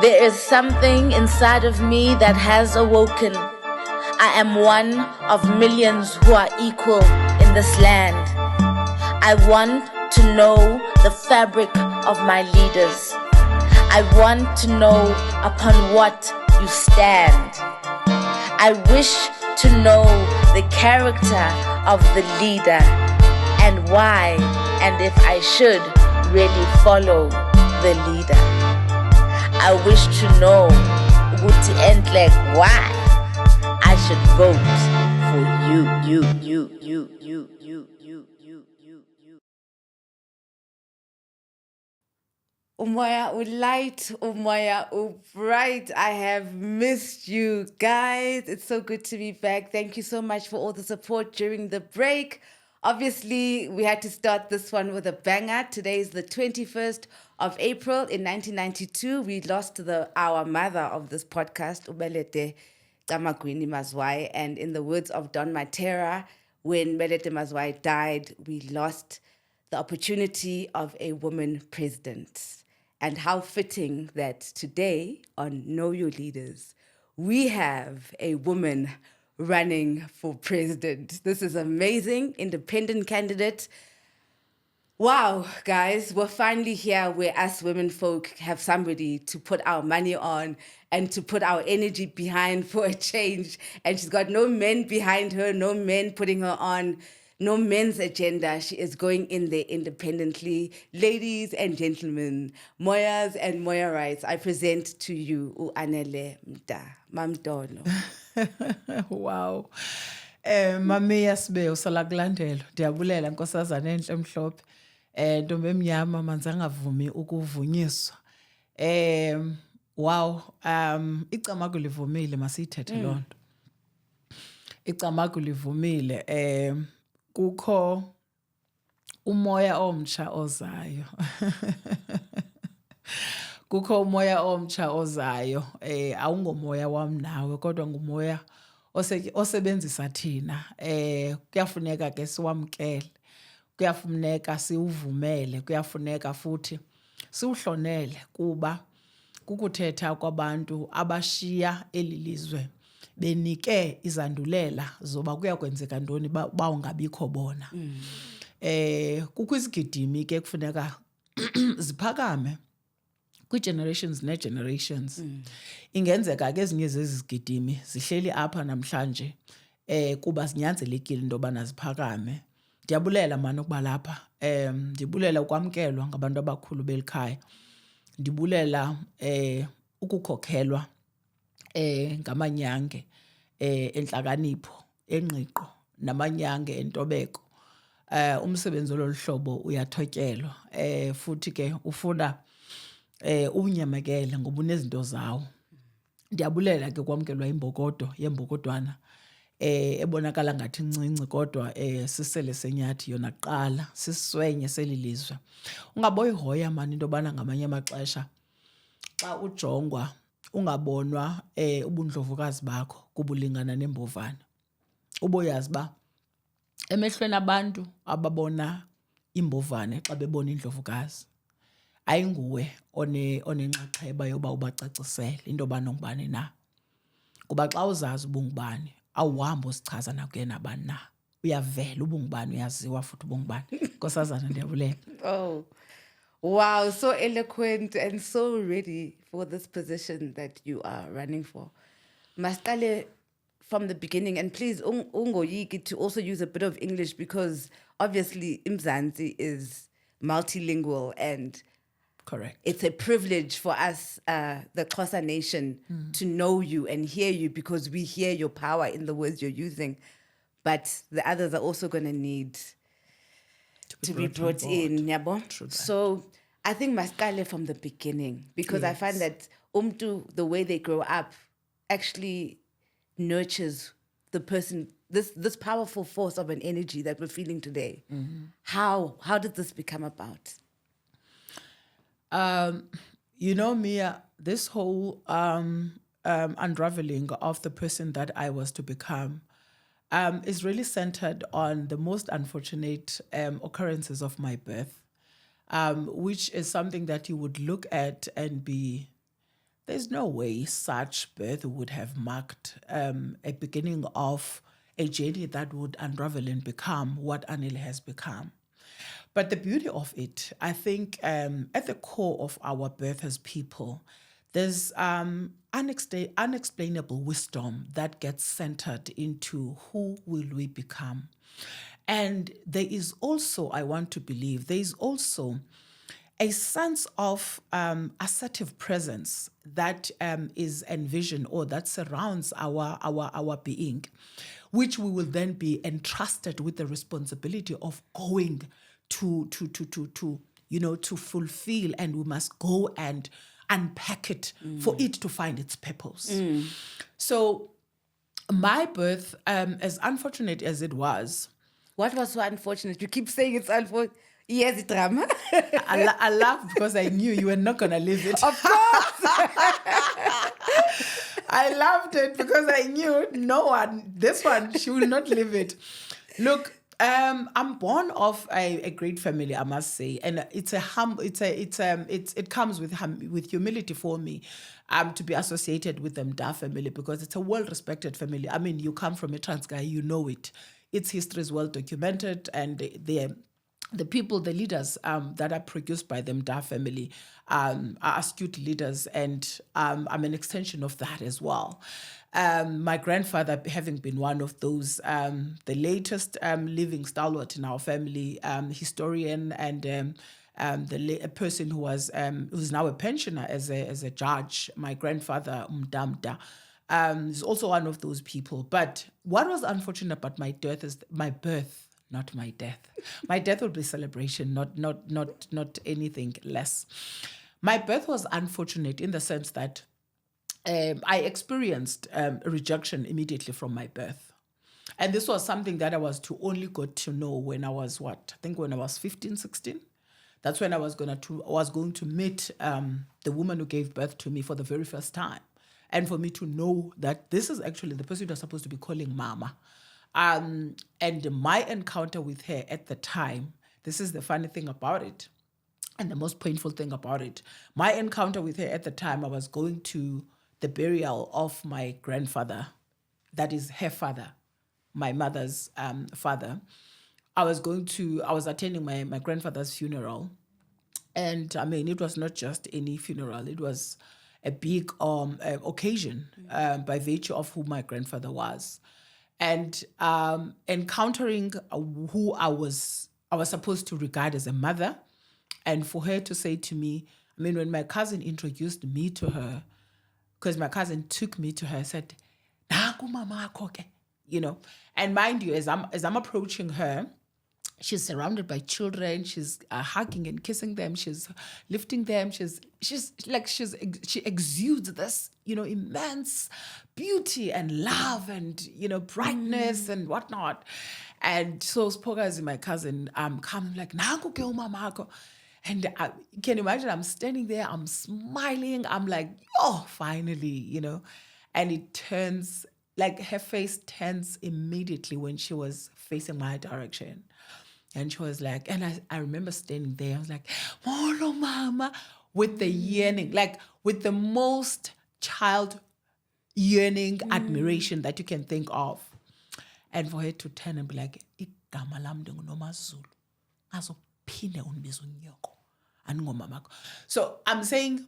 There is something inside of me that has awoken. I am one of millions who are equal in this land. I want to know the fabric of my leaders. I want to know upon what you stand. I wish to know the character of the leader and why, and if I should really follow the leader. I wish to know ukuthi and like why I should vote for you. Umoya ulight, Umoya bright. I have missed you guys. It's so good to be back. Thank you so much for all the support during the break. Obviously, we had to start this one with a banger. Today is the 21st of April. In 1992, we lost our mother of this podcast, Ubelete Kamagwini Mazwai. And in the words of Don Matera, when Belete Mazwai died, we lost the opportunity of a woman president. And how fitting that today on Know Your Leaders, we have a woman running for president. This is amazing, independent candidate. Wow, guys, we're finally here where us women folk have somebody to put our money on and to put our energy behind for a change. And she's got no men behind her, no men putting her on, no men's agenda. She is going in there independently. Ladies and gentlemen, Moyas and Moya rights, I present to you ANELE Mamdolo. Wow. Mami yasibe usalakulandela. Ndiyabulela nkosazana enhle mhlophe. Ntombi emnyama manzi angavumi ukuvunyiswa. Wow. Icamagu livumile masiyithethe loo nto. Icamagu livumile. Kukho umoya omtsha ozayo. Kukho umoya omtsha ozayo. Awungomoya wam nawe kodwa ngumoya osebenzisa thina. Kuyafuneka ke siwamkele. Kuyafuneka siuvumele, kuyafuneka futhi siuhlonele kuba kukuthetha kwabantu abashiya elilizwe benike izandulela zoba kuyakwenzeka ntoni ba ungabikho bona. Kukho izigidimi ke kufuneka ziphakame kwi-generations ne-generations. Ingenzeka ke ezinye zezigidimi zihleli apha namhlanje kuba sinyanzelekile into yobana ziphakame. Ndiyabulela mani ukuba lapha. Ndibulela ukwamkelwa ngabantu abakhulu belikhaya. Ndibulela ukukhokhelwa ngamanyange enhlakanipho, engqiqo namanyange entobeko. Umsebenzi ololuhlobo uyathotyelwa. Futhi ke ufuna unyamekele ngoba unezinto zawo. Ndiyabulela ke kwamkelwa imbokodo yembokodwana ebonakala ngathi incinci kodwa sisele senyathi yona kuqala siswenye selilizwe. Ungaboyihoya mani into bana ngamanye amaxesha xa ujongwa ungabonwa ubundlovukazi bakho kubulingana nembovane. Uboyazi ba emehlweni abantu ababona imbovane xa bebona indlovukazi ayinguwe onenxaxheba yoba ubacacisele into bana ungubani na. Kuba xa uzazi ubungubani awuhambi usichaza nakuyena bani na. Uyavela ubungubani uyaziwa futhi ubungubani. Nkosazana ndiyabulela. Oh, wow, so eloquent and so ready for this position that you are running for. Mastale from the beginning, and please ungoyiki to also use a bit of English because obviously Mzansi is multilingual and correct. It's a privilege for us, the Xhosa nation, to know you and hear you because we hear your power in the words you're using. But the others are also going to need to be brought in. Yabo? So I think Maskale from the beginning, because yes. I find that the way they grow up, actually nurtures the person, this powerful force of an energy that we're feeling today. Mm-hmm. How did this become about? Mia, this whole unraveling of the person that I was to become is really centered on the most unfortunate occurrences of my birth, which is something that you would look at and be there's no way such birth would have marked a beginning of a journey that would unravel and become what ANELE has become. But the beauty of it, I think, at the core of our birth as people, there's unexplainable wisdom that gets centered into who will we become. And there is also, I want to believe, there is also a sense of assertive presence that is envisioned or that surrounds our being, which we will then be entrusted with the responsibility of going to fulfill, and we must go and unpack it for it to find its purpose. So my birth, as unfortunate as it was, What was so unfortunate? You keep saying it's unfortunate. Yes, it drama. I laughed because I knew you were not going to live it. Of course. I loved it because I knew this one, she will not live it. Look, I'm born of a great family, I must say, and it comes with humility for me, to be associated with the MDA family, because it's a well-respected family. I mean, you come from a Transkei, you know it. Its history is well documented, and the people, the leaders that are produced by the MDA family are astute leaders, and I'm an extension of that as well. My grandfather, having been one of those, the latest living stalwart in our family, historian, and a person who was who's now a pensioner as a judge. My grandfather, Mdamda, is also one of those people. But what was unfortunate about my birth is my birth, not my death. My death will be celebration, not anything less. My birth was unfortunate in the sense that I experienced rejection immediately from my birth. And this was something that I was to only got to know when I was when I was 15, 16. That's when I was going to meet the woman who gave birth to me for the very first time. And for me to know that this is actually the person you're supposed to be calling mama. And my encounter with her at the time, this is the funny thing about it, and the most painful thing about it. My encounter with her at the time, I was going to the burial of my grandfather, that is her father, my mother's father. I was attending my grandfather's funeral. And I mean, it was not just any funeral, it was a big occasion by virtue of who my grandfather was. And encountering who I was supposed to regard as a mother, and for her to say to me, I mean, when my cousin introduced me to her, because my cousin took me to her, said, "Naku mama koke," and mind you, as I'm approaching her, she's surrounded by children. She's hugging and kissing them. She's lifting them. She exudes this, immense beauty and love and, brightness and whatnot. And so Spokazi, my cousin, come like, "Naku ke umamako." And I can imagine I'm standing there, I'm smiling. I'm like, oh, finally, And it turns, like her face turns immediately when she was facing my direction. And she was like, and I remember standing there, I was like, "Molo mama," with the yearning, like with the most child yearning admiration that you can think of. And for her to turn and be like, "Igama lam ndinguNomazulu, azophinde undibize unyoko, andingomamako." So I'm saying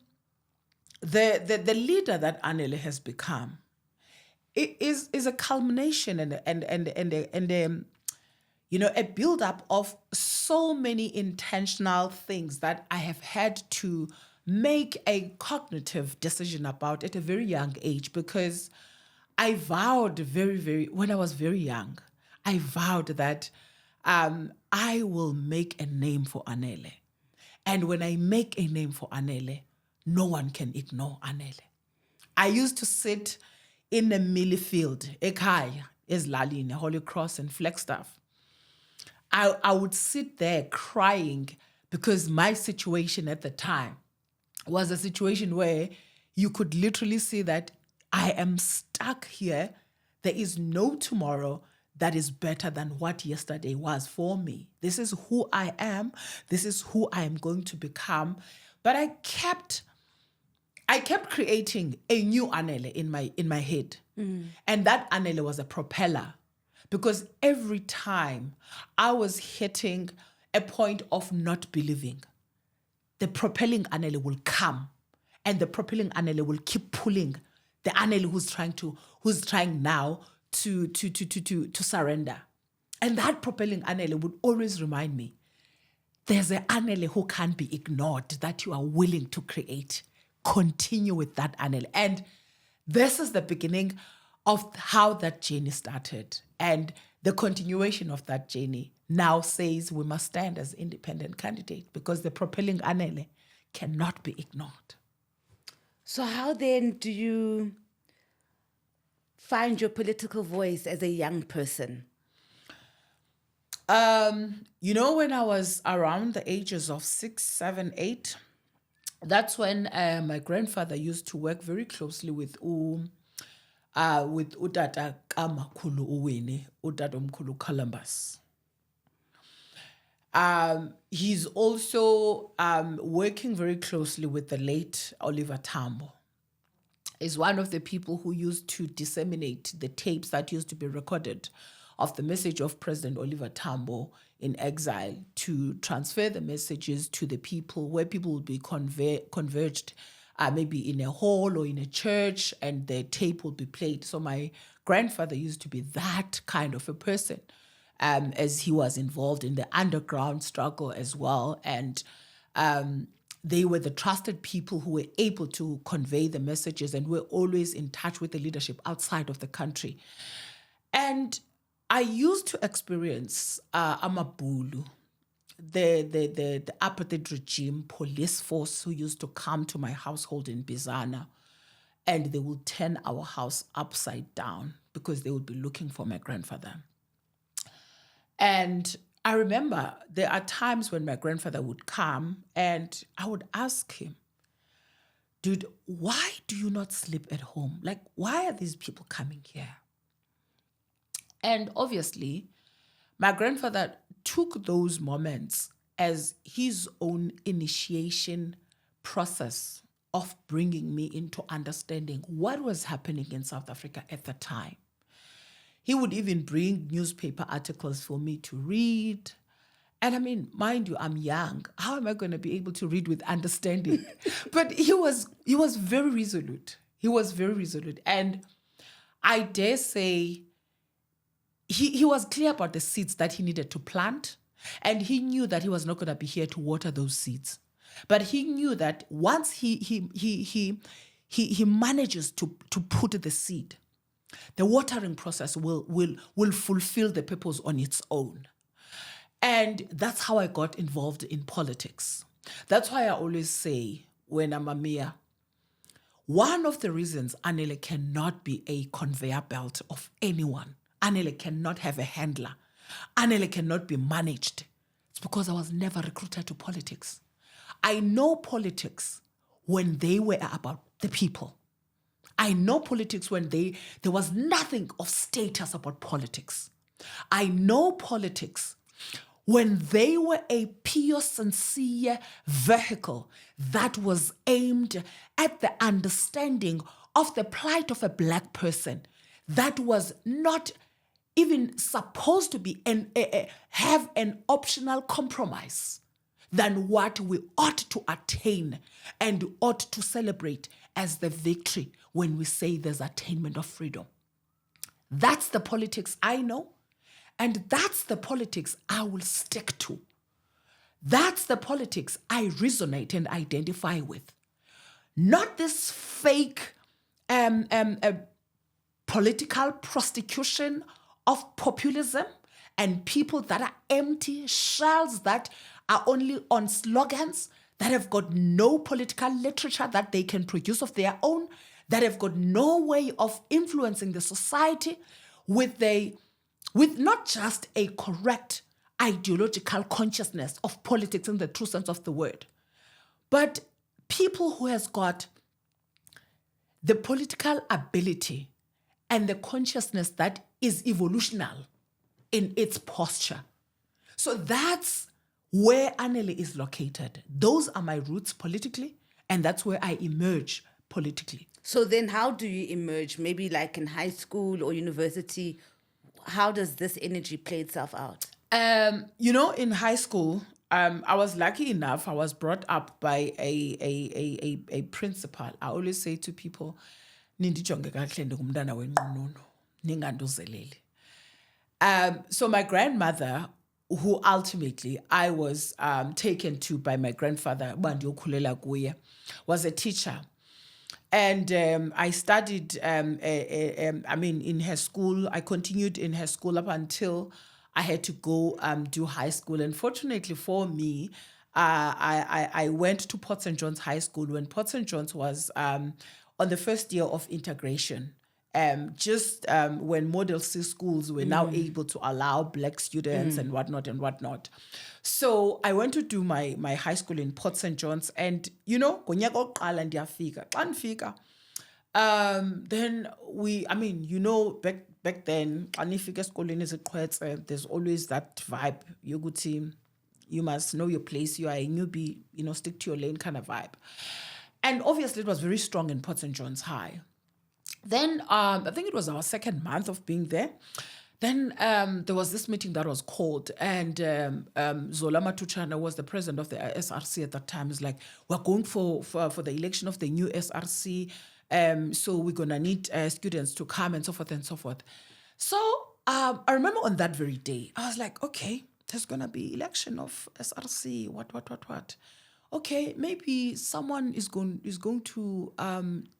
the leader that ANELE has become is a culmination and a build-up of so many intentional things that I have had to make a cognitive decision about at a very young age, because I vowed when I was very young, I vowed that I will make a name for ANELE. And when I make a name for ANELE, no one can ignore ANELE. I used to sit in a millie field, ekhaya, ezilalini, Holy Cross and Flagstaff. I would sit there crying because my situation at the time was a situation where you could literally see that I am stuck here. There is no tomorrow that is better than what yesterday was for me. This is who I am. This is who I am going to become. But I kept I kept creating a new ANELE in my head. And that ANELE was a propeller, because every time I was hitting a point of not believing, the propelling ANELE will come, and the propelling ANELE will keep pulling the ANELE who's trying now to surrender. And that propelling ANELE would always remind me, there's an ANELE who can't be ignored, that you are willing to create. Continue with that ANELE. And this is the beginning of how that journey started. And the continuation of that journey now says we must stand as independent candidate, because the propelling ANELE cannot be ignored. So how then do you find your political voice as a young person? When I was around the ages of 6, 7, 8, that's when my grandfather used to work very closely with Utata Kamakhulu Uwini, Utata Mkhulu Columbus. He's also working very closely with the late Oliver Tambo. Is one of the people who used to disseminate the tapes that used to be recorded of the message of President Oliver Tambo in exile, to transfer the messages to the people, where people would be converged maybe in a hall or in a church, and the tape would be played. So my grandfather used to be that kind of a person, as he was involved in the underground struggle as well. And they were the trusted people who were able to convey the messages, and were always in touch with the leadership outside of the country. And I used to experience Amabulu, the apartheid regime police force, who used to come to my household in Bizana, and they would turn our house upside down because they would be looking for my grandfather. And I remember there are times when my grandfather would come, and I would ask him, dude, why do you not sleep at home? Like, why are these people coming here? And obviously, my grandfather took those moments as his own initiation process of bringing me into understanding what was happening in South Africa at the time. He would even bring newspaper articles for me to read. And I mean, mind you, I'm young. How am I going to be able to read with understanding? But he was very resolute. He was very resolute. And I dare say, he was clear about the seeds that he needed to plant, and he knew that he was not going to be here to water those seeds. But he knew that once he manages to put the seed, the watering process will fulfill the purpose on its own. And that's how I got involved in politics. That's why I always say, when I'm a mayor, one of the reasons ANELE cannot be a conveyor belt of anyone, ANELE cannot have a handler, ANELE cannot be managed, it's because I was never recruited to politics. I know politics when they were about the people. I know politics when there was nothing of status about politics. I know politics when they were a pure, sincere vehicle that was aimed at the understanding of the plight of a Black person, that was not even supposed to be have an optional compromise than what we ought to attain and ought to celebrate as the victory when we say there's attainment of freedom. That's the politics I know, and that's the politics I will stick to. That's the politics I resonate and identify with. Not this fake political prostitution of populism and people that are empty shells, that are only on slogans, that have got no political literature that they can produce of their own, that have got no way of influencing the society with not just a correct ideological consciousness of politics in the true sense of the word, but people who has got the political ability and the consciousness that is evolutional in its posture. So that's where ANELE is located. Those are my roots politically, and that's where I emerge politically. So then how do you emerge? Maybe like in high school or university, how does this energy play itself out? In high school, I was lucky enough. I was brought up by a principal. I always say to people, "Nindijonge kahle ngumntana wenqununu, ninganduzeleli." So my grandmother, who ultimately I was taken to by my grandfather, Bandiokulela Guye, was a teacher. And I studied, in her school. I continued in her school up until I had to go do high school. And fortunately for me, I went to Port St. John's High School when Port St. John's was on the first year of integration. When Model C schools were now able to allow Black students and whatnot. So I went to do my high school in Port St. John's, and ngonyaka oqala ndiyafika. Xa ndifika, then back then, xa nifika esikolweni eziqhwetse, there's always that vibe yokuthi you must know your place, you are a newbie, stick to your lane kind of vibe. And obviously it was very strong in Port St. John's High. Then I think it was our second month of being there. Then there was this meeting that was called, and Zola Matuchana was the president of the SRC at that time. It's like, we're going for the election of the new SRC, so we're going to need students to come and so forth and so forth. So I remember on that very day, I was like, okay, there's going to be election of SRC, what. Okay, maybe someone is going to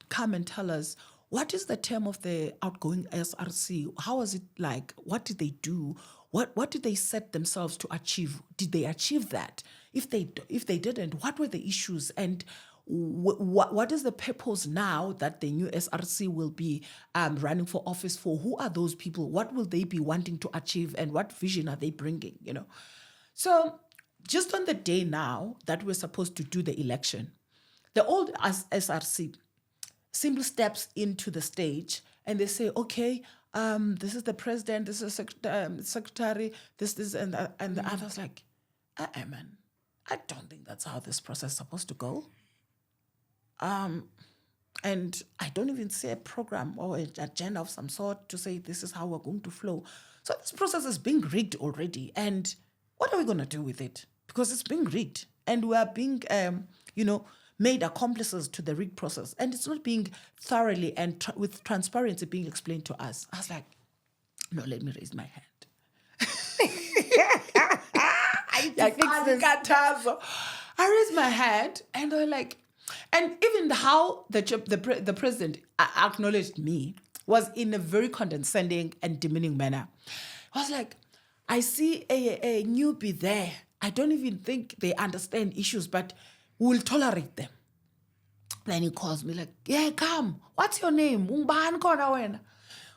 come and tell us, what is the term of the outgoing SRC? How was it like? What did they do? What did they set themselves to achieve? Did they achieve that? If they didn't, what were the issues? And what is the purpose now that the new SRC will be running for office for? Who are those people? What will they be wanting to achieve? And what vision are they bringing? So just on the day now that we're supposed to do the election, the old SRC simply steps into the stage and they say, okay, this is the president, this is secretary, this and the others like, man, I don't think that's how this process is supposed to go. And I don't even see a program or an agenda of some sort to say this is how we're going to flow. So this process is being rigged already. And what are we going to do with it? Because it's being rigged and we are being, made accomplices to the rigged process, and it's not being thoroughly and with transparency being explained to us. I was like, no, let me raise my hand. I raised my hand, and they're like, and even how the president acknowledged me was in a very condescending and demeaning manner. I was like, I see a newbie there. I don't even think they understand issues, but we'll tolerate them. Then he calls me like, yeah, come. What's your name?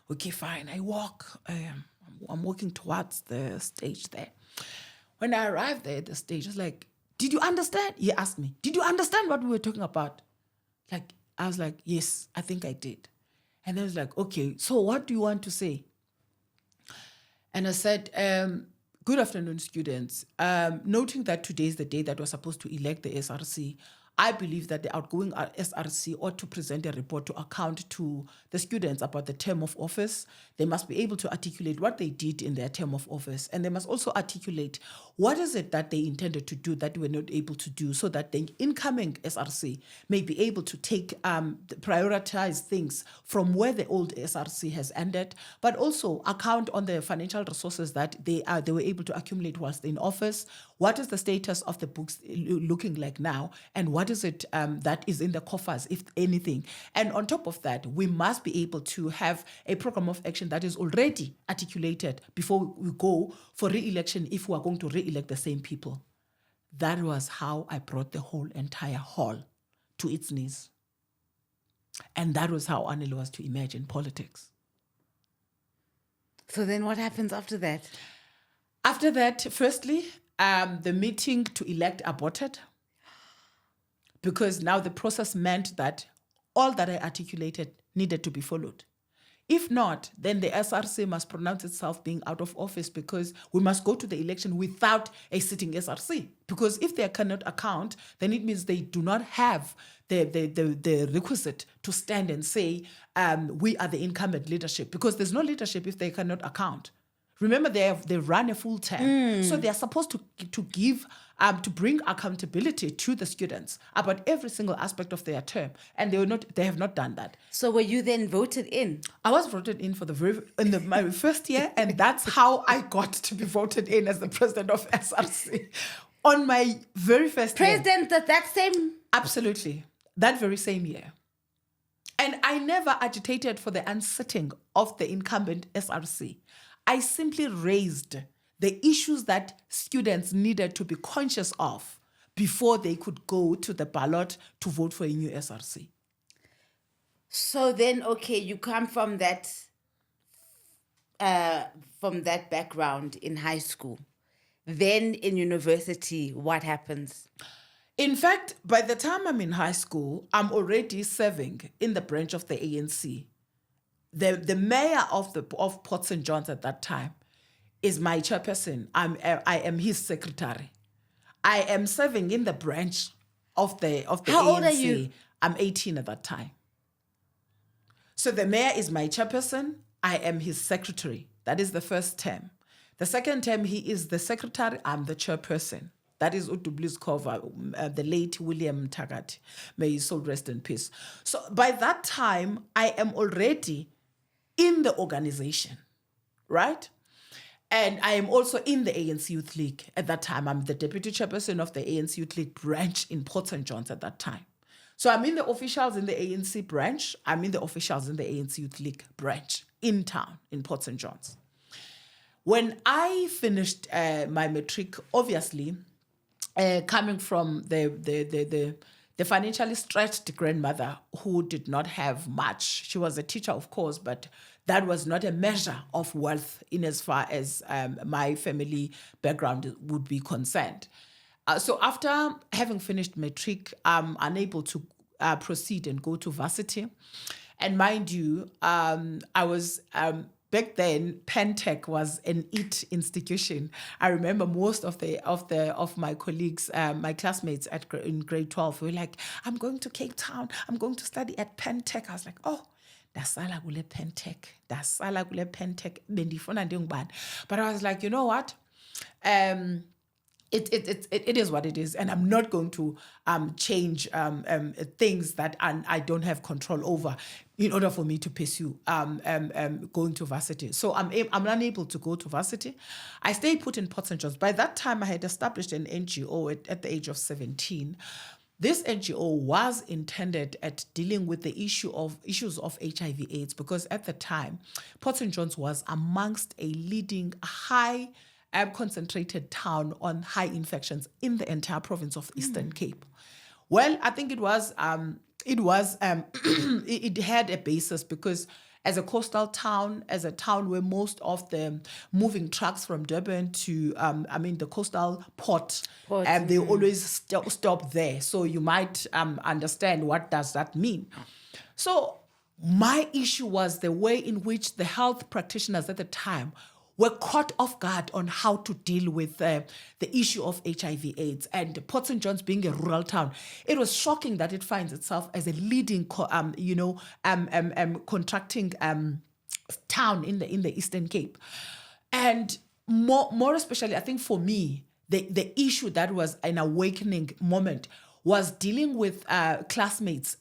Okay, fine. I walk. I'm walking towards the stage there. When I arrived there at the stage, I was like, did you understand? He asked me, did you understand what we were talking about? Like, I was like, yes, I think I did. And then he was like, okay, so what do you want to say? And I said, good afternoon, students. Noting that today is the day that we're supposed to elect the SRC, I believe that the outgoing SRC ought to present a report to account to the students about the term of office. They must be able to articulate what they did in their term of office, and they must also articulate what is it that they intended to do that they were not able to do, so that the incoming SRC may be able to prioritize things from where the old SRC has ended, but also account on the financial resources that they were able to accumulate whilst in office. What is the status of the books looking like now, and what is it that is in the coffers, if anything? And on top of that, we must be able to have a program of action that is already articulated before we go for re-election, if we are going to re-elect the same people. That was how I brought the whole entire hall to its knees. And that was how ANELE was to emerge in politics. So then what happens after that? After that, firstly, the meeting to elect aborted, because now the process meant that all that I articulated needed to be followed. If not, then the SRC must pronounce itself being out of office, because we must go to the election without a sitting SRC. Because if they cannot account, then it means they do not have the requisite to stand and say, we are the incumbent leadership, because there's no leadership if they cannot account. Remember, they run a full term, so they are supposed to give to bring accountability to the students about every single aspect of their term, and they have not done that. So were you then voted in? I was voted in for my first year, and that's how I got to be voted in as the president of SRC on my very first year. President that same? Absolutely, that very same year. And I never agitated for the unsitting of the incumbent SRC. I simply raised the issues that students needed to be conscious of before they could go to the ballot to vote for a new SRC. So then, okay, you come from that background in high school. Then in university, what happens? In fact, by the time I'm in high school, I'm already serving in the branch of the ANC. The mayor of Port St. John's at that time is my chairperson. I am his secretary. I am serving in the branch of the How ANC. old are you? I'm 18 at that time. So the mayor is my chairperson. I am his secretary. That is the first term. The second term, he is the secretary. I'm the chairperson. That is Udubli's cover, the late William Tagati. May his soul rest in peace. So by that time, I am already in the organization, right? And I am also in the ANC Youth League. At that time, I'm the deputy chairperson of the ANC Youth League branch in Port St. John's at that time. So I'm in the officials in the ANC branch. I'm in the officials in the ANC Youth League branch in town, in Port St. John's. When I finished my matric, obviously, coming from the financially stretched grandmother who did not have much. She was a teacher, of course, but that was not a measure of wealth in as far as my family background would be concerned. So after having finished matric, I'm unable to proceed and go to varsity. And mind you, I was... back then, Pentech was an elite institution. I remember most of my colleagues, my classmates in grade 12, were like, "I'm going to Cape Town. I'm going to study at Pentech." I was like, "Oh, dasala kule Pentech. Dasala kule Pentech. Bendifuna ndiyongubani." But I was like, you know what? It is what it is, and I'm not going to change things that I don't have control over in order for me to pursue going to varsity. So I'm unable to go to varsity. I stayed put in Port St. John's. By that time, I had established an NGO at the age of 17. This NGO was intended at dealing with the issues of HIV/AIDS, because at the time, Port St. John's was amongst a leading high concentrated town on high infections in the entire province of Eastern Cape. Well, I think it had a basis, because as a coastal town, as a town where most of the moving trucks from Durban to, the coastal port, they always stop there. So you might understand what does that mean. So my issue was the way in which the health practitioners at the time were caught off guard on how to deal with the issue of HIV/AIDS. And Port St. John's being a rural town, it was shocking that it finds itself as a leading, contracting town in the Eastern Cape. And more especially, I think for me, the issue that was an awakening moment was dealing with classmates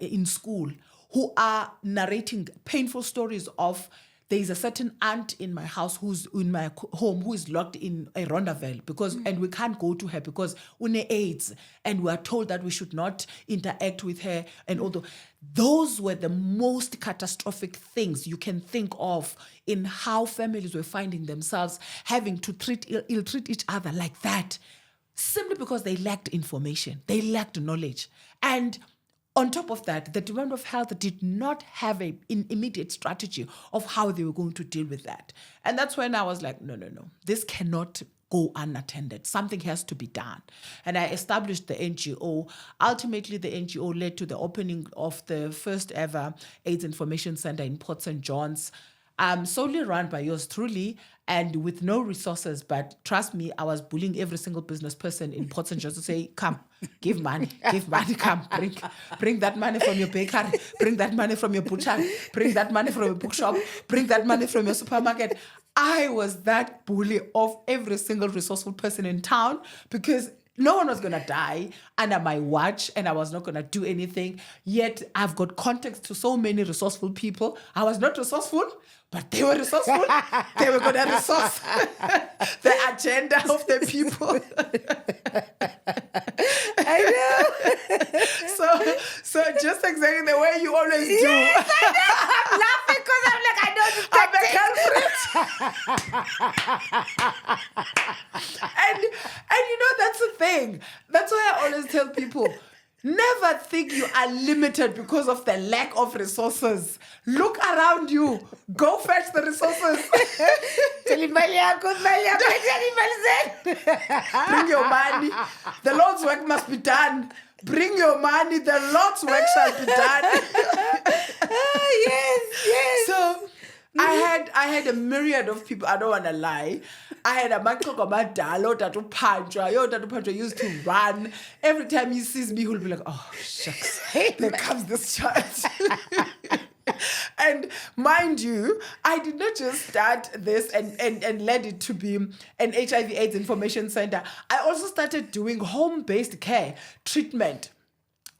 in school who are narrating painful stories of, there is a certain aunt in my house who's in my home who is locked in a Rondaville and we can't go to her because une AIDS, and we are told that we should not interact with her. And although those were the most catastrophic things you can think of in how families were finding themselves having to ill-treat each other like that, simply because they lacked information, they lacked knowledge. And on top of that, the Department of Health did not have an immediate strategy of how they were going to deal with that. And that's when I was like, no. This cannot go unattended. Something has to be done. And I established the NGO. Ultimately, the NGO led to the opening of the first ever AIDS Information Center in Port St. John's, solely run by yours truly and with no resources. But trust me, I was bullying every single business person in Port St. John's to say, come, give money, come, bring that money from your bakery, bring that money from your butcher, bring that money from your bookshop, bring that money from your supermarket. I was that bully of every single resourceful person in town because no one was going to die under my watch and I was not going to do anything. Yet I've got context to so many resourceful people. I was not resourceful, but they were resourceful. They were going to resource the agenda of the people. I know. So just exactly the way you always do. Yes, I know. I'm laughing because I'm like, I know this and you know, that's the thing. That's why I always tell people, never think you are limited because of the lack of resources. Look around you. Go fetch the resources. Bring your money. The Lord's work must be done. Bring your money. The Lord's work shall be done. Yes. So I had a myriad of people. I don't want to lie. I had a Makoko Madalo, Tatu Pantra. Tatu Pantra used to run. Every time he sees me, he'll be like, oh, shucks, there comes this child. And mind you, I did not just start this and led it to be an HIV AIDS information center. I also started doing home-based care treatment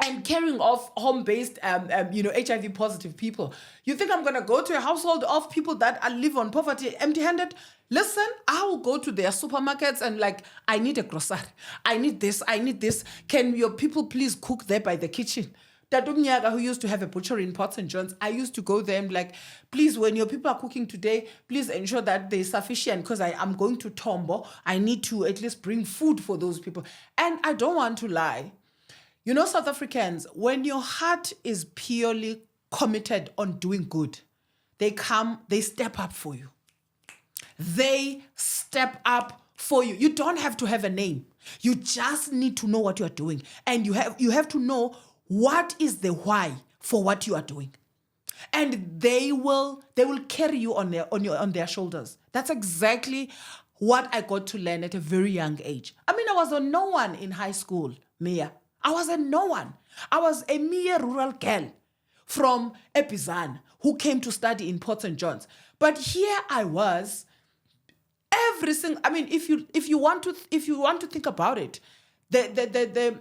and caring of home-based, HIV positive people. You think I'm going to go to a household of people that live on poverty empty-handed? Listen, I will go to their supermarkets and I need a grocery. I need this. Can your people please cook there by the kitchen? Tatu Mnyaga, who used to have a butchery in Port St. John's, I used to go there and please, when your people are cooking today, please ensure that there's sufficient because I'm going to Tombo. I need to at least bring food for those people. And I don't want to lie. You know, South Africans, when your heart is purely committed on doing good, they step up for you. They step up for you. You don't have to have a name. You just need to know what you are doing. And you have to know what is the why for what you are doing. And they will carry you on their shoulders. That's exactly what I got to learn at a very young age. I mean, I was a no one in high school, Mia. I was a no one. I was a mere rural girl from Epizan who came to study in Port St. John's. But here I was, everything. I mean, if you want to think about it, the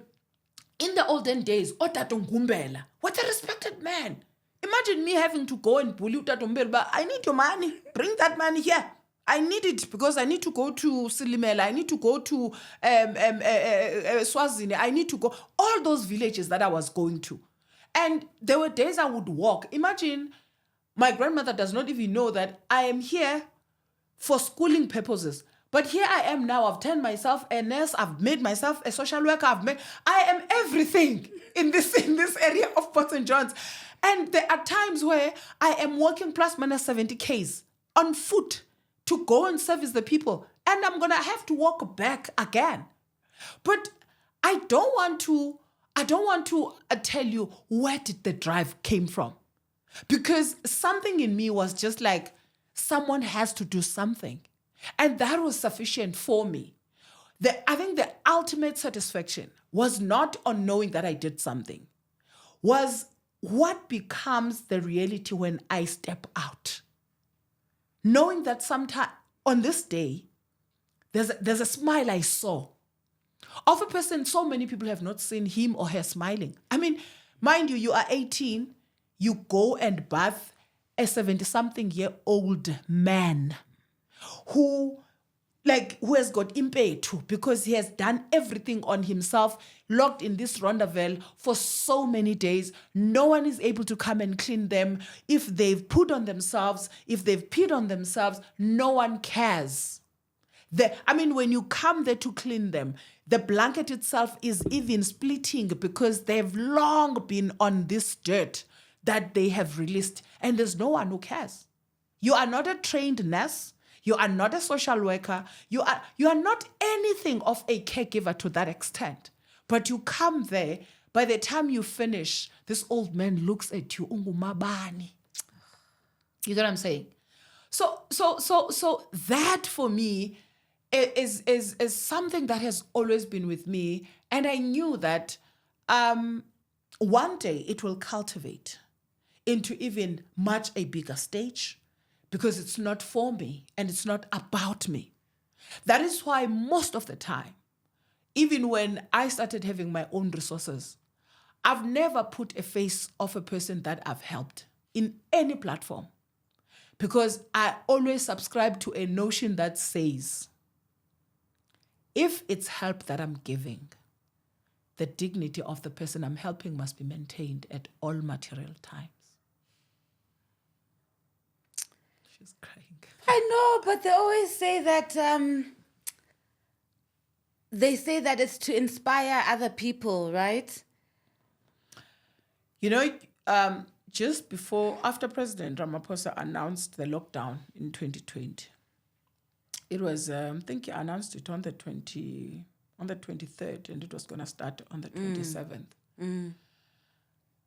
in the olden days, Otato Ngumbela, what a respected man. Imagine me having to go and bully Otato Ngumbela. I need your money. Bring that money here. I need it because I need to go to Silimela. I need to go to Swazini. I need to go. All those villages that I was going to. And there were days I would walk. Imagine my grandmother does not even know that I am here for schooling purposes. But here I am now. I've turned myself a nurse. I've made myself a social worker. I am everything in this area of Port St. John's. And there are times where I am walking plus minus 70 Ks on foot to go and service the people. And I'm going to have to walk back again. But I don't want to tell you where did the drive came from. Because something in me was just like, someone has to do something. And that was sufficient for me. I think the ultimate satisfaction was not on knowing that I did something, was what becomes the reality when I step out. Knowing that sometime on this day, there's a smile I saw of a person so many people have not seen him or her smiling. I mean, mind you, you are 18, you go and bath a 70-something-year-old man who has got impetu because he has done everything on himself, locked in this rondavel for so many days. No one is able to come and clean them. If they've put on themselves, if they've peed on themselves, no one cares. When you come there to clean them, the blanket itself is even splitting because they've long been on this dirt that they have released, and there's no one who cares. You are not a trained nurse. You are not a social worker. You are not anything of a caregiver to that extent. But you come there, by the time you finish, this old man looks at you, ungumabani. You get what I'm saying? So that for me is something that has always been with me. And I knew that one day it will cultivate into even much a bigger stage, because it's not for me and it's not about me. That is why most of the time, even when I started having my own resources, I've never put a face of a person that I've helped in any platform, because I always subscribe to a notion that says, if it's help that I'm giving, the dignity of the person I'm helping must be maintained at all material times. She's crying. I know, but they always say that it's to inspire other people, right? You know, just after President Ramaphosa announced the lockdown in 2020, it was, I think he announced it on the 23rd, and it was going to start on the 27th.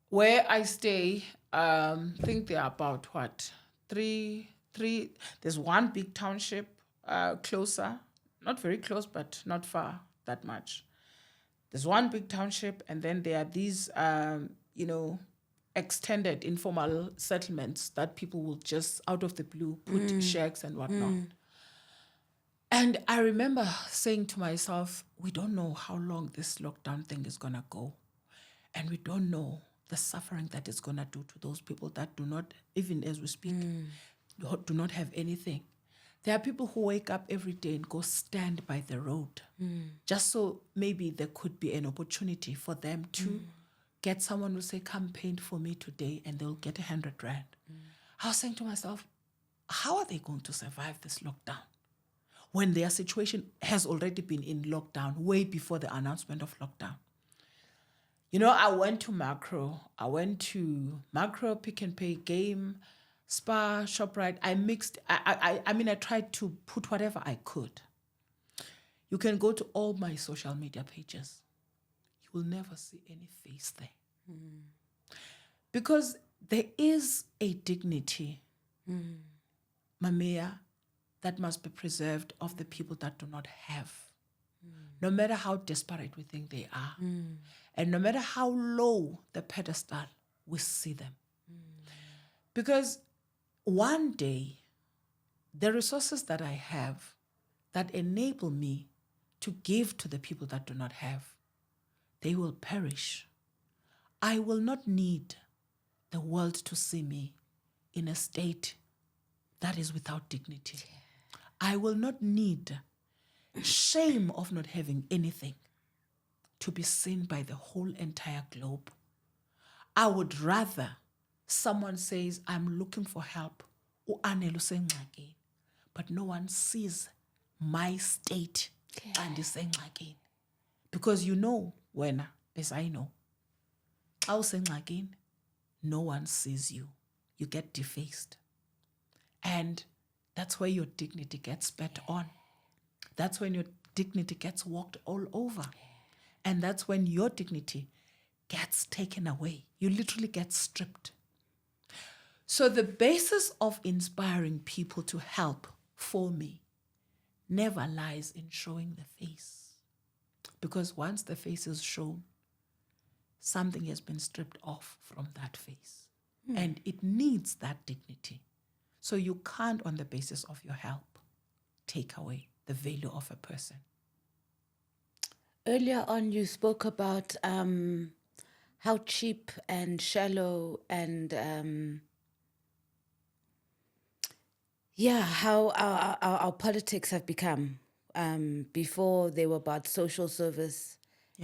Where I stay, I think there are about, three, there's one big township closer, not very close, but not far that much. There's one big township, and then there are these, extended informal settlements that people will just out of the blue put shacks and whatnot. And I remember saying to myself, we don't know how long this lockdown thing is going to go. And we don't know the suffering that it's going to do to those people that do not, even as we speak, do not have anything. There are people who wake up every day and go stand by the road, just so maybe there could be an opportunity for them to get someone who say, come paint for me today, and they'll get 100 rand. I was saying to myself, how are they going to survive this lockdown when their situation has already been in lockdown way before the announcement of lockdown? You know, I went to Macro, Pick and Pay, Game, Spar, ShopRite. I mixed, I tried to put whatever I could. You can go to all my social media pages. You will never see any face there. Because there is a dignity, Mamea, that must be preserved of the people that do not have. No matter how desperate we think they are. And no matter how low the pedestal we see them. Because one day, the resources that I have that enable me to give to the people that do not have, they will perish. I will not need the world to see me in a state that is without dignity. I will not need shame of not having anything to be seen by the whole entire globe. I would rather someone says, I'm looking for help, but no one sees my state and is saying again. Because you know, when, as I know, I was saying again, no one sees you. You get defaced. And that's where your dignity gets spat on. That's when your dignity gets walked all over. And that's when your dignity gets taken away. You literally get stripped. So the basis of inspiring people to help for me never lies in showing the face. Because once the face is shown, something has been stripped off from that face. And it needs that dignity. So you can't, on the basis of your help, take away the value of a person. Earlier on, you spoke about how cheap and shallow and how our politics have become. Before they were about social service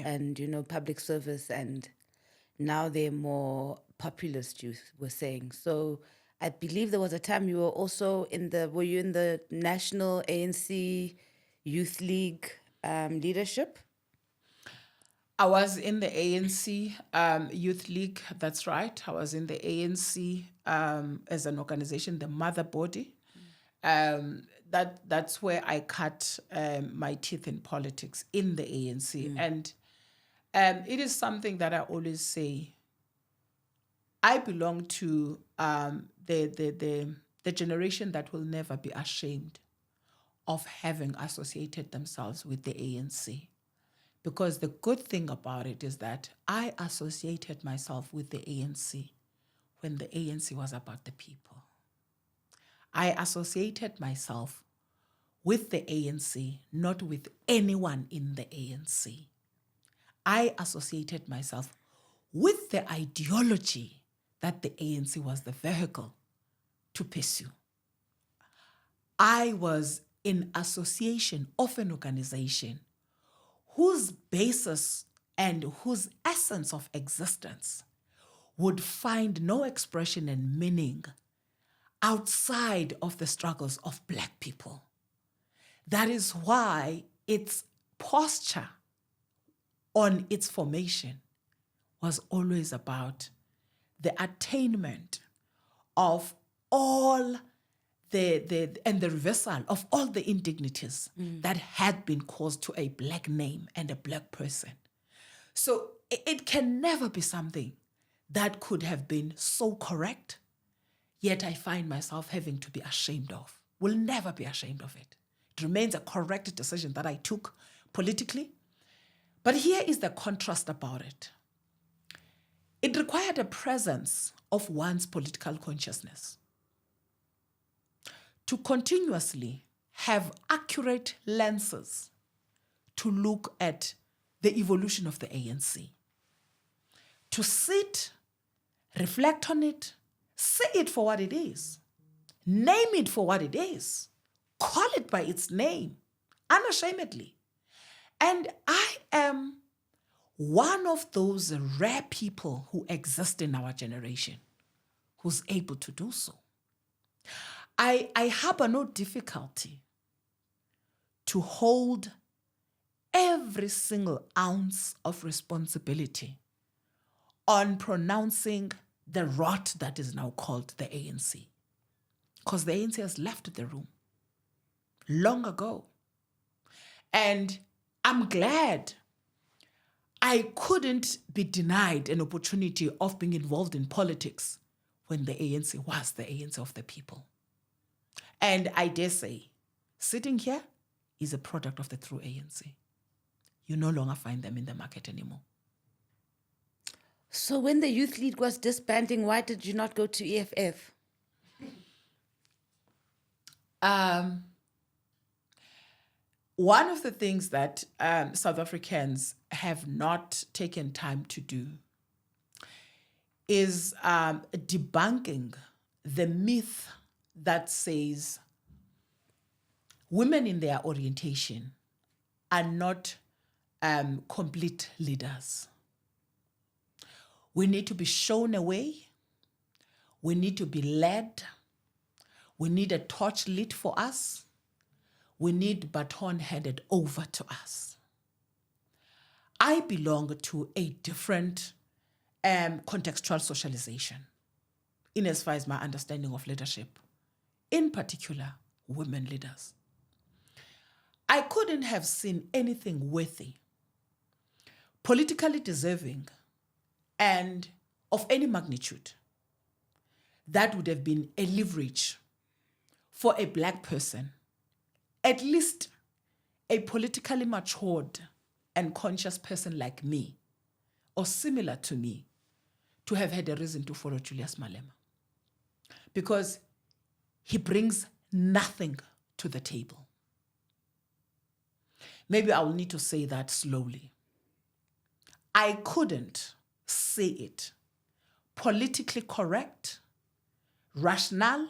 and, public service, and now they're more populist, you were saying. So I believe there was a time you were also were you in the national ANC Youth League leadership? I was in the ANC Youth League, that's right. I was in the ANC as an organization, the mother body. that's where I cut my teeth in politics in the ANC, and it is something that I always say. I belong to the generation that will never be ashamed of having associated themselves with the ANC. Because the good thing about it is that I associated myself with the ANC when the ANC was about the people. I associated myself with the ANC, not with anyone in the ANC. I associated myself with the ideology that the ANC was the vehicle to pursue. I was in association of an organization whose basis and whose essence of existence would find no expression and meaning outside of the struggles of Black people. That is why its posture on its formation was always about the attainment of all and the reversal of all the indignities that had been caused to a Black name and a Black person. So it can never be something that could have been so correct, yet I find myself having to be ashamed of. Will never be ashamed of it. It remains a correct decision that I took politically. But here is the contrast about it. It required a presence of one's political consciousness to continuously have accurate lenses to look at the evolution of the ANC, to sit, reflect on it, say it for what it is, name it for what it is, call it by its name, unashamedly. And I am one of those rare people who exist in our generation who's able to do so. I harbor no difficulty to hold every single ounce of responsibility on pronouncing the rot that is now called the ANC. Because the ANC has left the room long ago. And I'm glad I couldn't be denied an opportunity of being involved in politics when the ANC was the ANC of the people. And I dare say, sitting here is a product of the true ANC. You no longer find them in the market anymore. So when the Youth League was disbanding, why did you not go to EFF? One of the things that South Africans have not taken time to do is debunking the myth that says women in their orientation are not complete leaders. We need to be shown a way. We need to be led. We need a torch lit for us. We need baton handed over to us. I belong to a different contextual socialization in as far as my understanding of leadership, in particular, women leaders. I couldn't have seen anything worthy, politically deserving, and of any magnitude that would have been a leverage for a Black person, at least a politically matured and conscious person like me, or similar to me, to have had a reason to follow Julius Malema. Because he brings nothing to the table. Maybe I will need to say that slowly. I couldn't say it politically correct, rational,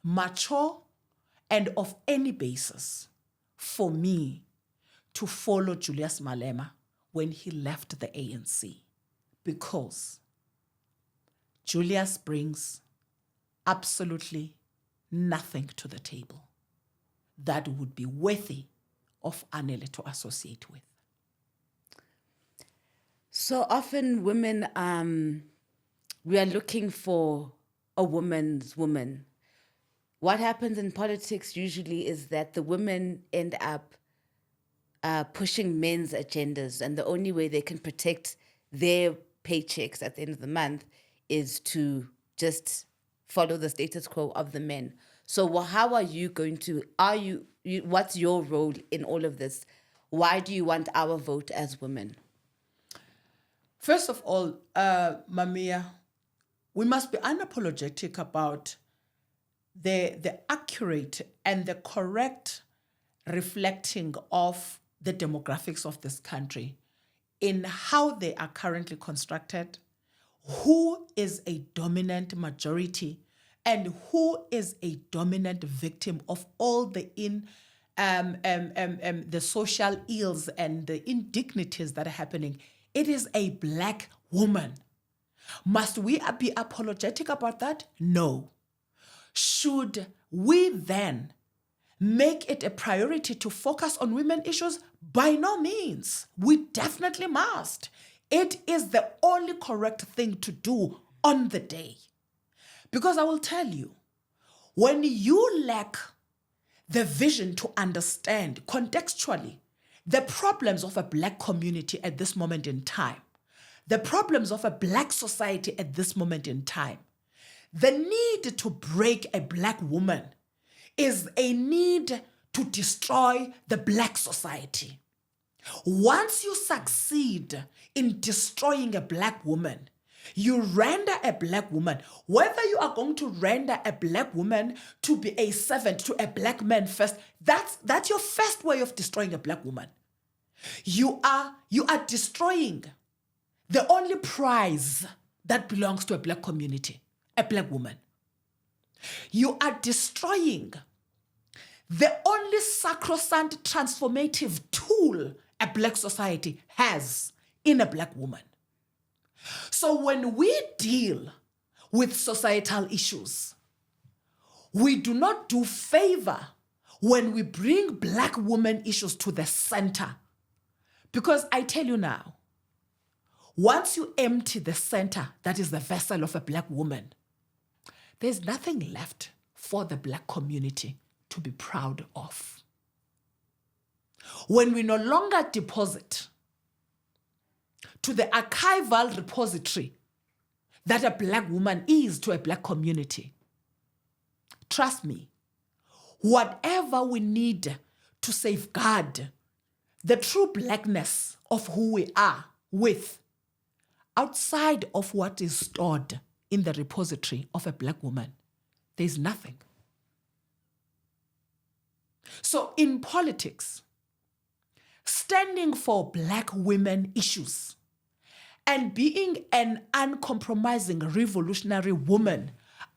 mature, and of any basis for me to follow Julius Malema when he left the ANC, because Julius brings absolutely nothing to the table that would be worthy of ANELE to associate with. So often women, we are looking for a woman's woman. what happens in politics usually is that the women end up pushing men's agendas, and the only way they can protect their paychecks at the end of the month is to just follow the status quo of the men. So how are you going to, what's your role in all of this? Why do you want our vote as women? First of all, Mamia, we must be unapologetic about the accurate and the correct reflecting of the demographics of this country in how they are currently constructed, who is a dominant majority, and who is a dominant victim of all the the social ills and the indignities that are happening. It is a Black woman. Must we be apologetic about that? No. Should we then make it a priority to focus on women issues? By no means. We definitely must. It is the only correct thing to do on the day. Because I will tell you, when you lack the vision to understand contextually the problems of a Black community at this moment in time, the problems of a Black society at this moment in time, the need to break a Black woman is a need to destroy the Black society. Once you succeed in destroying a Black woman, you render a Black woman, whether you are going to render a Black woman to be a servant to a Black man first, that's your first way of destroying a Black woman. You are destroying the only prize that belongs to a Black community, a Black woman. You are destroying the only sacrosanct transformative tool a Black society has in a Black woman. So when we deal with societal issues, we do not do favor when we bring Black woman issues to the center. Because I tell you now, once you empty the center, that is the vessel of a Black woman, there's nothing left for the Black community to be proud of. When we no longer deposit to the archival repository that a Black woman is to a Black community, trust me, whatever we need to safeguard the true Blackness of who we are with, outside of what is stored in the repository of a Black woman, there's nothing. So in politics, standing for Black women issues and being an uncompromising revolutionary woman,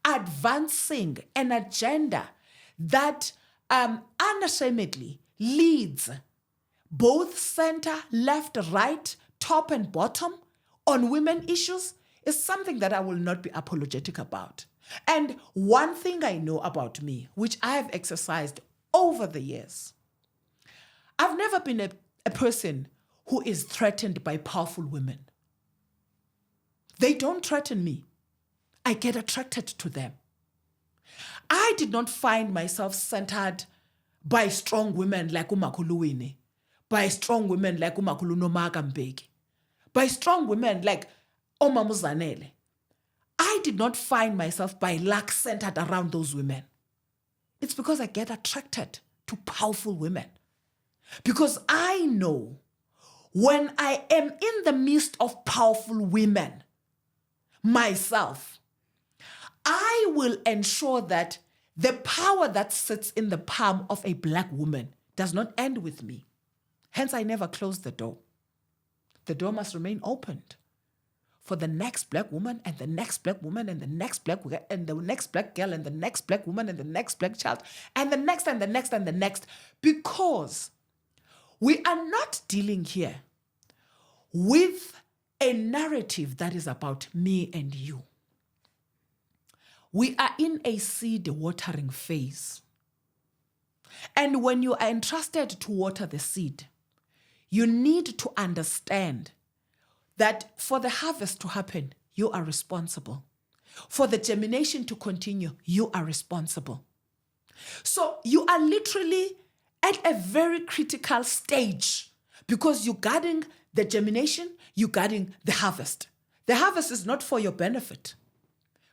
advancing an agenda that unashamedly leads both center, left, right, top and bottom on women issues is something that I will not be apologetic about. And one thing I know about me, which I have exercised over the years, I've never been a person who is threatened by powerful women. They don't threaten me. I get attracted to them. I did not find myself centered by strong women like uMakhuluwini, by strong women like uMakhulu Mbeki, by strong women like Anele. I did not find myself by luck centered around those women. It's because I get attracted to powerful women. Because I know when I am in the midst of powerful women myself, I will ensure that the power that sits in the palm of a Black woman does not end with me. Hence, I never close the door. The door must remain opened for the next Black woman and the next Black woman and the next Black and the next Black girl and the next Black woman and the next Black child and the next and the next and the next, because we are not dealing here with a narrative that is about me and you. We are in a seed watering phase. And when you are entrusted to water the seed, you need to understand that for the harvest to happen, you are responsible. For the germination to continue, you are responsible. So you are literally at a very critical stage because you're guarding the germination, you're guarding the harvest. The harvest is not for your benefit,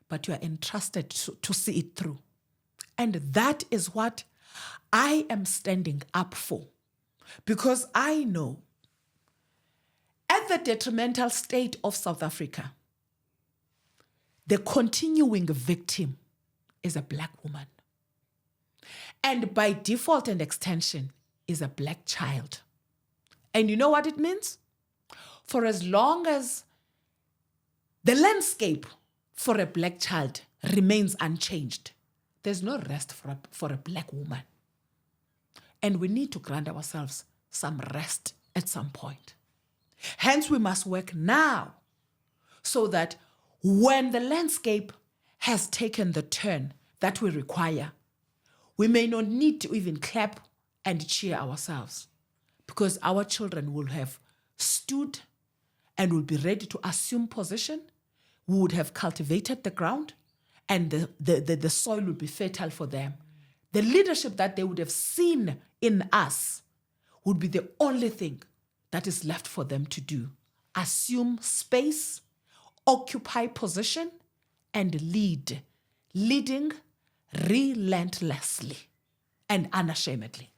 but you are entrusted to see it through. And that is what I am standing up for, because I know at the detrimental state of South Africa, the continuing victim is a black woman. And by default and extension is a black child. And you know what it means? For as long as the landscape for a black child remains unchanged, there's no rest for a black woman. And we need to grant ourselves some rest at some point. Hence, we must work now so that when the landscape has taken the turn that we require, we may not need to even clap and cheer ourselves, because our children will have stood and will be ready to assume position. We would have cultivated the ground, and the soil would be fertile for them. The leadership that they would have seen in us would be the only thing that is left for them to do. Assume space, occupy position, and leading relentlessly and unashamedly.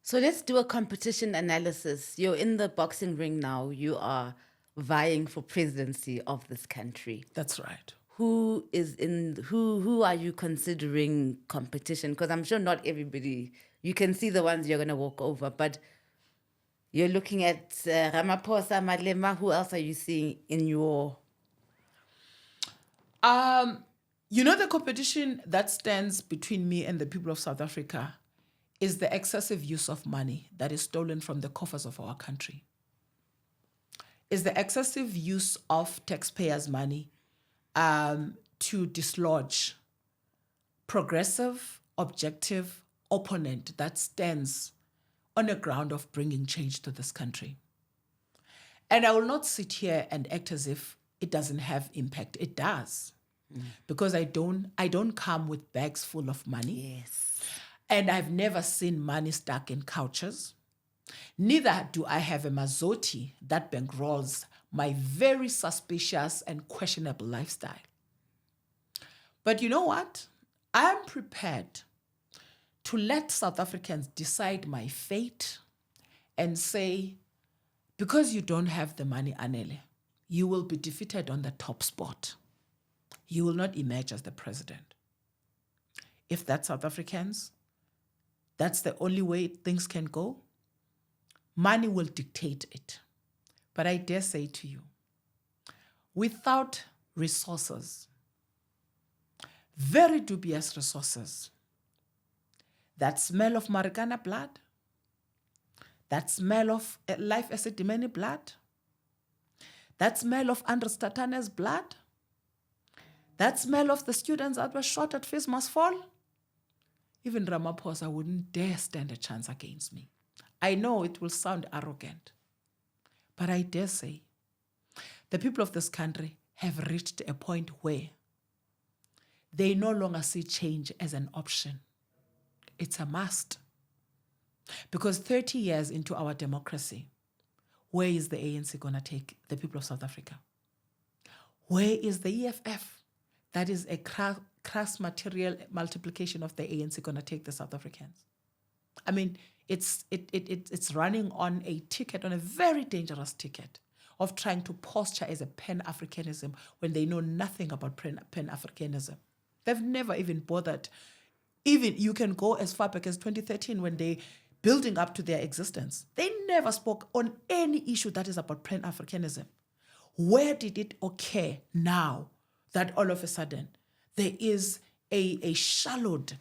So let's do a competition analysis. You're in the boxing ring now. You are vying for presidency of this country. That's right. Who are you considering competition? Because I'm sure not everybody, you can see the ones you're going to walk over, but you're looking at Ramaphosa, Malema. Who else are you seeing in your... The competition that stands between me and the people of South Africa is the excessive use of money that is stolen from the coffers of our country. Is the excessive use of taxpayers' money to dislodge progressive, objective opponent that stands on a ground of bringing change to this country. And I will not sit here and act as if it doesn't have impact. It does. Because I don't come with bags full of money. Yes. And I've never seen money stuck in couches. Neither do I have a mazoti that bankrolls my very suspicious and questionable lifestyle. But you know what? I'm prepared to let South Africans decide my fate and say, because you don't have the money, ANELE, you will be defeated on the top spot. You will not emerge as the president. If that's South Africans, that's the only way things can go. Money will dictate it. But I dare say to you, without resources, very dubious resources, that smell of Marikana blood, that smell of Life Esidimeni blood, that smell of Andres Tatane's blood, that smell of the students that were shot at Fees Must Fall, even Ramaphosa wouldn't dare stand a chance against me. I know it will sound arrogant, but I dare say the people of this country have reached a point where they no longer see change as an option. It's a must. Because 30 years into our democracy, where is the ANC going to take the people of South Africa? Where is the EFF? That is a crass material multiplication of the ANC going to take the South Africans. I mean, it's running on a ticket, on a very dangerous ticket of trying to posture as a Pan-Africanism when they know nothing about Pan-Africanism. They've never even bothered. Even you can go as far back as 2013 when they building up to their existence. They never spoke on any issue that is about Pan-Africanism. Where did it occur now that all of a sudden there is a shallowed,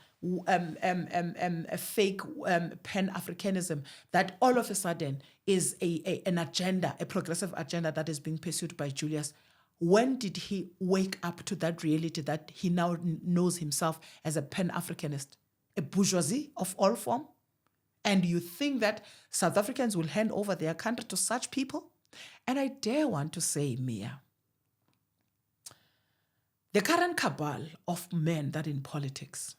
a fake Pan-Africanism that all of a sudden is an agenda, a progressive agenda that is being pursued by Julius? When did he wake up to that reality that he now knows himself as a Pan-Africanist, a bourgeoisie of all form? And you think that South Africans will hand over their country to such people? And I dare want to say, Mia, the current cabal of men that in politics,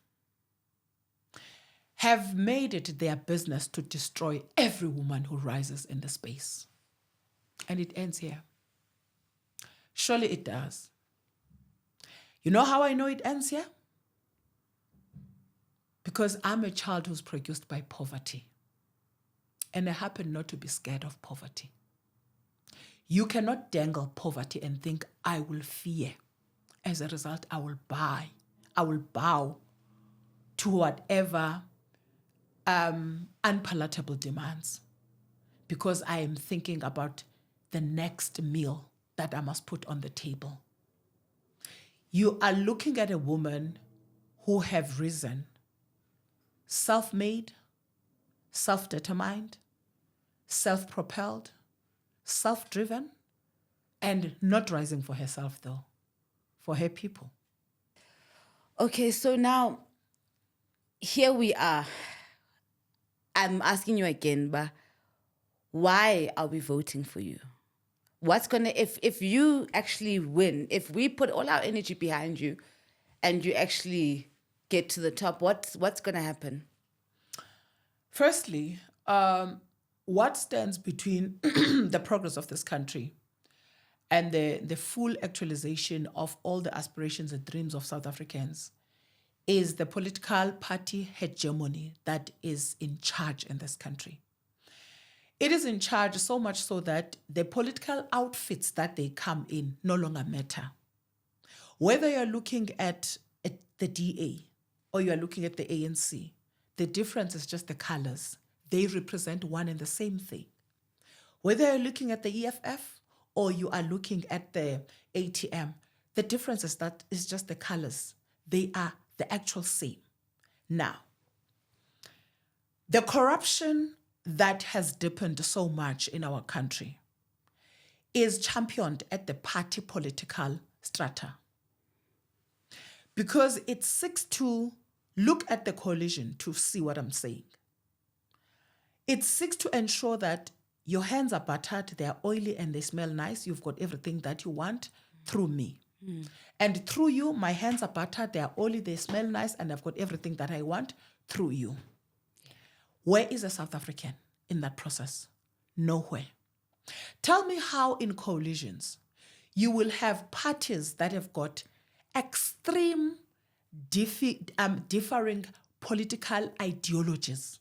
have made it their business to destroy every woman who rises in the space. And it ends here. Surely it does. You know how I know it ends here? Because I'm a child who's produced by poverty. And I happen not to be scared of poverty. You cannot dangle poverty and think, I will fear. As a result, I will bow to whatever unpalatable demands, because I am thinking about the next meal that I must put on the table. You are looking at a woman who have risen, self-made, self-determined, self-propelled, self-driven, and not rising for herself though, for her people. Okay, so now here we are. I'm asking you again, but why are we voting for you? What's gonna, if you actually win, if we put all our energy behind you and you actually get to the top, what's gonna happen? Firstly, what stands between the progress of this country and the full actualization of all the aspirations and dreams of South Africans is the political party hegemony that is in charge in this country. It is in charge so much so that the political outfits that they come in no longer matter. Whether you're looking at the DA or you're looking at the ANC, the difference is just the colors. They represent one and the same thing. Whether you're looking at the EFF or you are looking at the ATM, the difference is that it's just the colors. They are the actual same. Now, the corruption that has deepened so much in our country is championed at the party political strata, because it seeks to look at the coalition to see what I'm saying. It seeks to ensure that your hands are buttered, they are oily and they smell nice. You've got everything that you want through me. And through you, my hands are buttered, they are oily, they smell nice, and I've got everything that I want through you. Where is a South African in that process? Nowhere. Tell me how in coalitions you will have parties that have got extreme differing political ideologies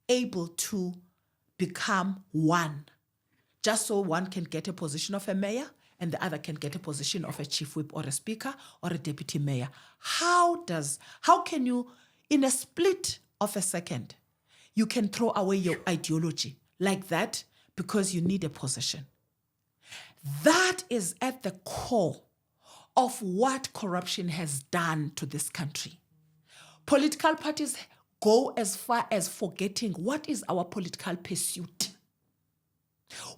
able to become one, just so one can get a position of a mayor and the other can get a position of a chief whip or a speaker or a deputy mayor. How can you, in a split of a second, you can throw away your ideology like that because you need a position? That is at the core of what corruption has done to this country. Political parties go as far as forgetting what is our political pursuit.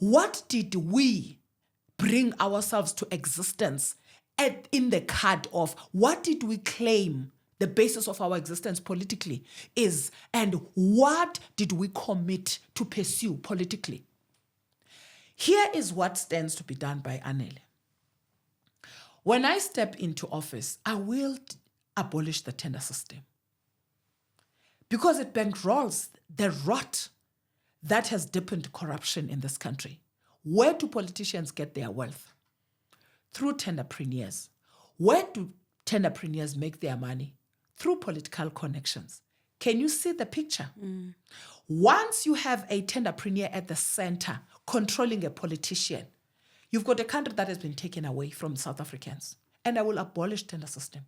What did we bring ourselves to existence in the card of? What did we claim the basis of our existence politically is, and what did we commit to pursue politically? Here is what stands to be done by ANELE. When I step into office, I will abolish the tender system, because it bankrolls the rot that has deepened corruption in this country. Where do politicians get their wealth? Through tenderpreneurs. Where do tenderpreneurs make their money? Through political connections. Can you see the picture? Once you have a tenderpreneur at the center controlling a politician, you've got a country that has been taken away from South Africans. And I will abolish tender system,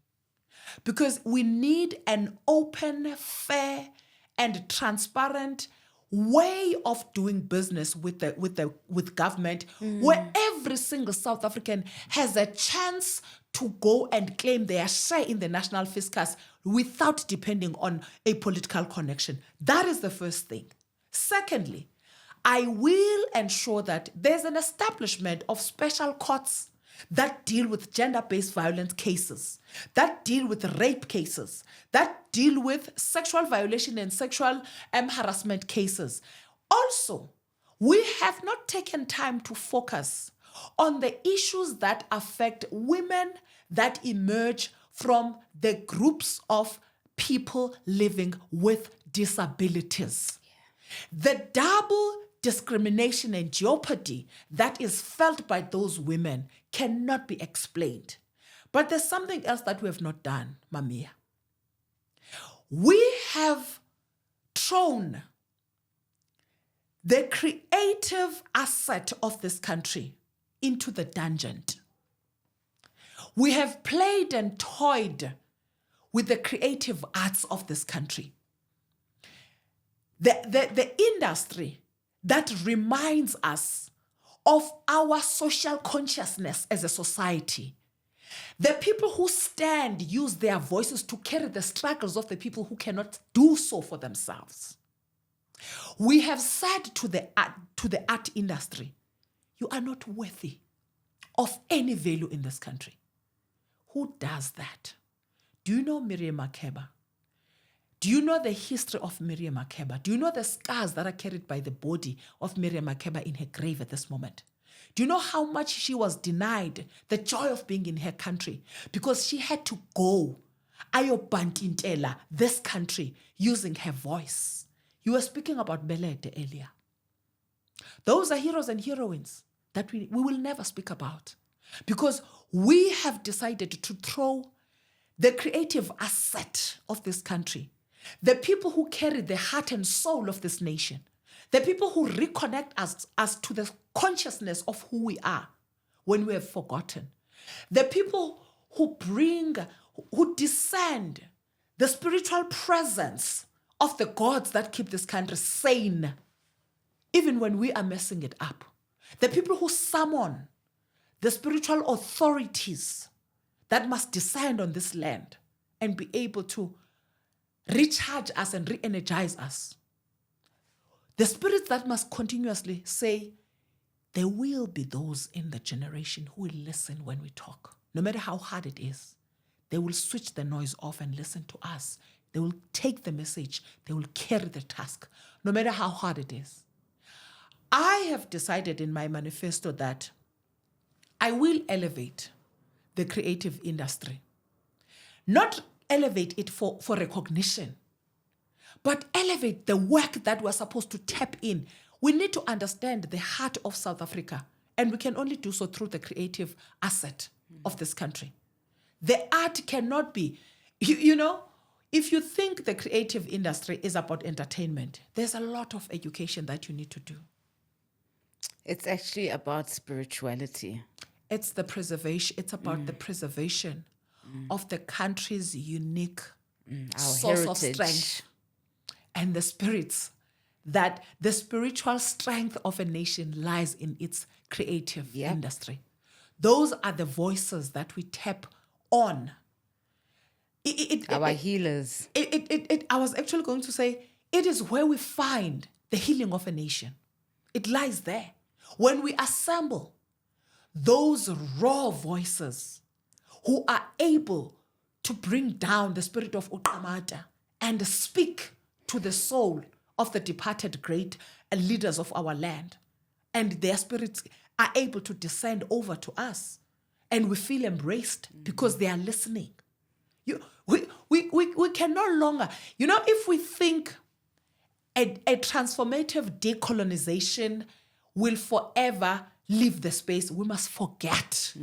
because we need an open, fair, and transparent way of doing business with government, where every single South African has a chance to go and claim their share in the national fiscus without depending on a political connection. That is the first thing. Secondly, I will ensure that there's an establishment of special courts that deal with gender-based violence cases, that deal with rape cases, that deal with sexual violation and sexual harassment cases. Also, we have not taken time to focus on the issues that affect women that emerge from the groups of people living with disabilities. The double discrimination and jeopardy that is felt by those women cannot be explained. But there's something else that we have not done, Mamia. We have thrown the creative asset of this country into the dungeon. We have played and toyed with the creative arts of this country. The industry that reminds us of our social consciousness as a society. The people who stand use their voices to carry the struggles of the people who cannot do so for themselves. We have said to the art industry, you are not worthy of any value in this country. Who does that? Do you know Miriam Makeba? Do you know the history of Miriam Makeba? Do you know the scars that are carried by the body of Miriam Makeba in her grave at this moment? Do you know how much she was denied the joy of being in her country because she had to go ayobantintela this country using her voice? You were speaking about Belete earlier. Those are heroes and heroines that we will never speak about because we have decided to throw the creative asset of this country, the people who carry the heart and soul of this nation, the people who reconnect us to the consciousness of who we are when we have forgotten, the people who descend the spiritual presence of the gods that keep this country sane, even when we are messing it up, the people who summon the spiritual authorities that must descend on this land and be able to recharge us and re-energize us. The spirits that must continuously say, there will be those in the generation who will listen when we talk, no matter how hard it is. They will switch the noise off and listen to us. They will take the message. They will carry the task, no matter how hard it is. I have decided in my manifesto that I will elevate the creative industry. Not elevate it for recognition, but elevate the work that we're supposed to tap in. We need to understand the heart of South Africa, and we can only do so through the creative asset of this country. The art cannot be, you know, if you think the creative industry is about entertainment, there's a lot of education that you need to do. It's actually about spirituality. It's the preservation. It's about the preservation of the country's unique source of strength and the spirits, that the spiritual strength of a nation lies in its creative industry. Those are the voices that we tap on. Our healers. I was actually going to say, it is where we find the healing of a nation. It lies there. When we assemble those raw voices who are able to bring down the spirit of Uqamata and speak to the soul of the departed great leaders of our land, and their spirits are able to descend over to us, and we feel embraced because they are listening. We can no longer, if we think a transformative decolonization will forever leave the space, we must forget.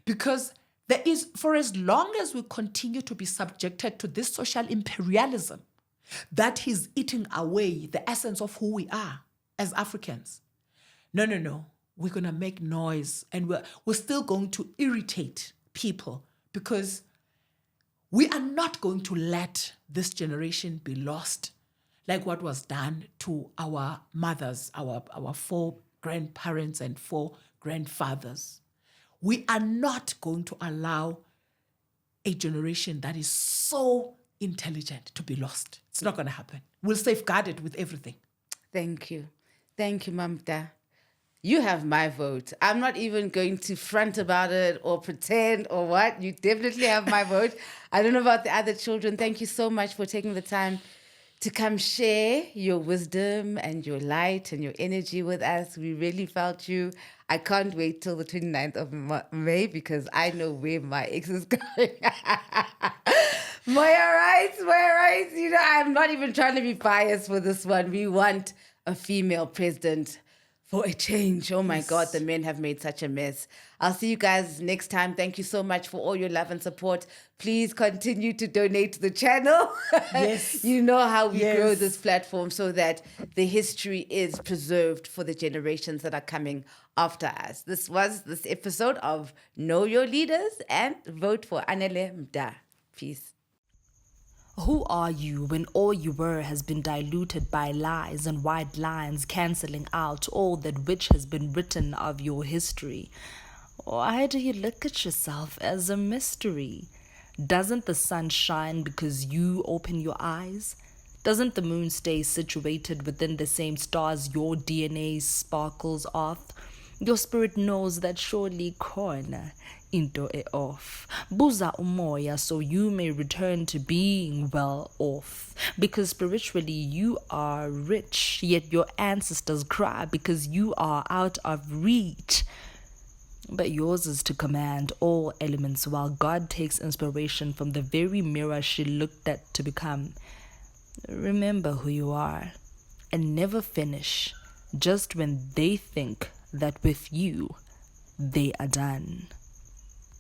Because there is, for as long as we continue to be subjected to this social imperialism that is eating away the essence of who we are as Africans, no, we're going to make noise, and we're still going to irritate people, because we are not going to let this generation be lost like what was done to our mothers, our 4 grandparents and 4 grandfathers. We are not going to allow a generation that is so intelligent to be lost. It's not going to happen. We'll safeguard it with everything. Thank you. Thank you, Mamta. You have my vote. I'm not even going to front about it or pretend or what. You definitely have my vote. I don't know about the other children. Thank you so much for taking the time to come share your wisdom and your light and your energy with us. We really felt you. I can't wait till the 29th of May because I know where my ex is going. Moya rights. You know, I'm not even trying to be biased for this one. We want a female president for a change. Oh my God, the men have made such a mess. I'll see you guys next time. Thank you so much for all your love and support. Please continue to donate to the channel. Yes. You know how we grow Yes. this platform so that the history is preserved for the generations that are coming after us. This was this episode of Know Your Leaders and vote for ANELE MDA. Peace. Who are you when all you were has been diluted by lies and white lines cancelling out all that which has been written of your history? Why do you look at yourself as a mystery? Doesn't the sun shine because you open your eyes? Doesn't the moon stay situated within the same stars your DNA sparkles off? Your spirit knows that surely corner into it off. Buza umoya so you may return to being well off. Because spiritually you are rich, yet your ancestors cry because you are out of reach. But yours is to command all elements while God takes inspiration from the very mirror she looked at to become. Remember who you are and never finish just when they think that with you they are done.